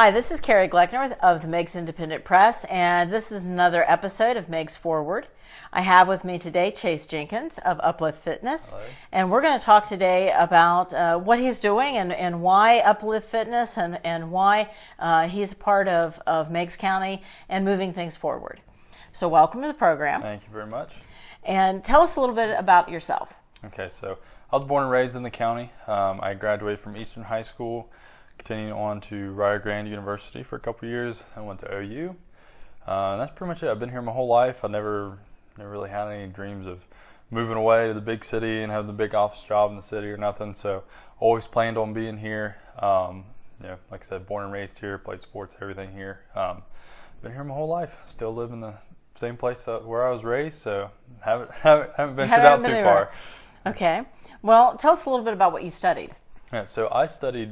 Hi, this is Carrie Gleckner of the Meigs Independent Press, and this is another episode of Meigs Forward. I have with me today Chase Jenkins of Uplift Fitness. Hello. And we're going to talk today about what he's doing and why Uplift Fitness and why he's a part of Meigs County and moving things forward. So welcome to the program. Thank you very much. And tell us a little bit about yourself. Okay, so I was born and raised in the county. I graduated from Eastern High School, continuing on to Rio Grande University for a couple of years. I went to OU. And that's pretty much it. I've been here my whole life. I never really had any dreams of moving away to the big city and having the big office job in the city or nothing. So always planned on being here. Like I said, born and raised here, played sports, everything here. Been here my whole life. Still live in the same place where I was raised, so haven't ventured out too far. Okay. Well, tell us a little bit about what you studied. Yeah, so I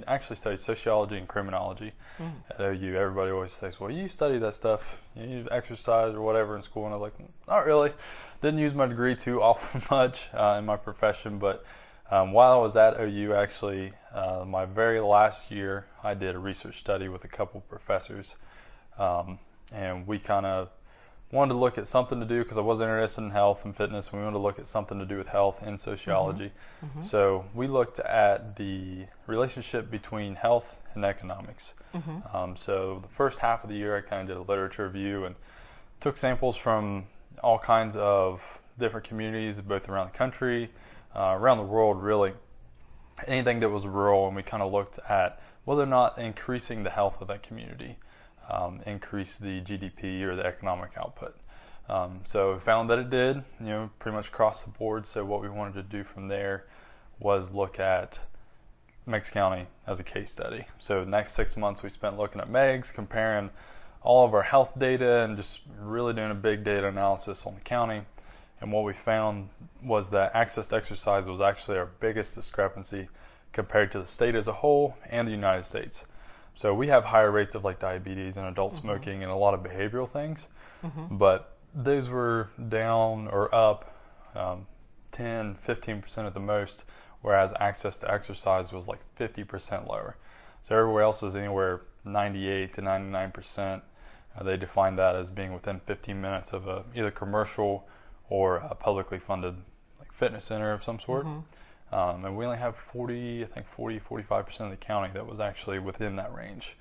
actually studied sociology and criminology at OU. Everybody always says, well, you study that stuff, you exercise or whatever in school. And I was like, not really. Didn't use my degree too often much in my profession. But while I was at OU, actually, my very last year, I did a research study with a couple professors. And we kind of wanted to look at something to do because I was interested in health and fitness, and we wanted to look at something to do with health and sociology. So we looked at the relationship between health and economics. So the first half of the year I kind of did a literature review and took samples from all kinds of different communities, both around the country, around the world really, anything that was rural, and we kind of looked at whether or not increasing the health of that community increase the GDP or the economic output. So we found that it did, pretty much across the board. So what we wanted to do from there was look at Meigs County as a case study. So the next 6 months we spent looking at Meigs, comparing all of our health data and just really doing a big data analysis on the county. And what we found was that access to exercise was actually our biggest discrepancy compared to the state as a whole and the United States. So we have higher rates of like diabetes and adult smoking and a lot of behavioral things, but those were down or up 10, 15% at the most, whereas access to exercise was like 50% lower. So everywhere else was anywhere 98 to 99%. They defined that as being within 15 minutes of a either commercial or a publicly funded like fitness center of some sort. And we only have 45% of the county that was actually within that range.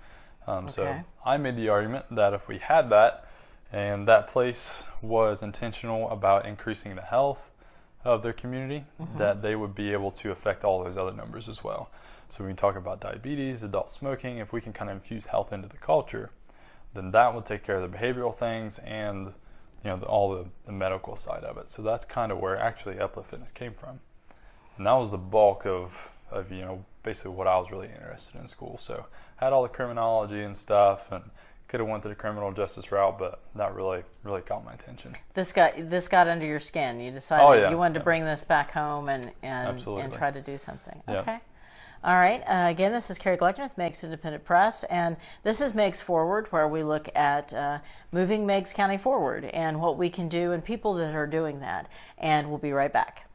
So I made the argument that if we had that, and that place was intentional about increasing the health of their community, that they would be able to affect all those other numbers as well. So when we talk about diabetes, adult smoking, if we can kind of infuse health into the culture, then that will take care of the behavioral things and all the medical side of it. So that's kind of where actually Uplift Fitness came from. And that was the bulk of basically what I was really interested in school. So I had all the criminology and stuff, and could have went to the criminal justice route, but that really caught my attention. This got under your skin. You decided you wanted to bring this back home and try to do something. Yeah. Okay. All right. Again, this is Carrie Gleckner with Meigs Independent Press, and this is Meigs Forward, where we look at moving Meigs County forward and what we can do and people that are doing that. And we'll be right back.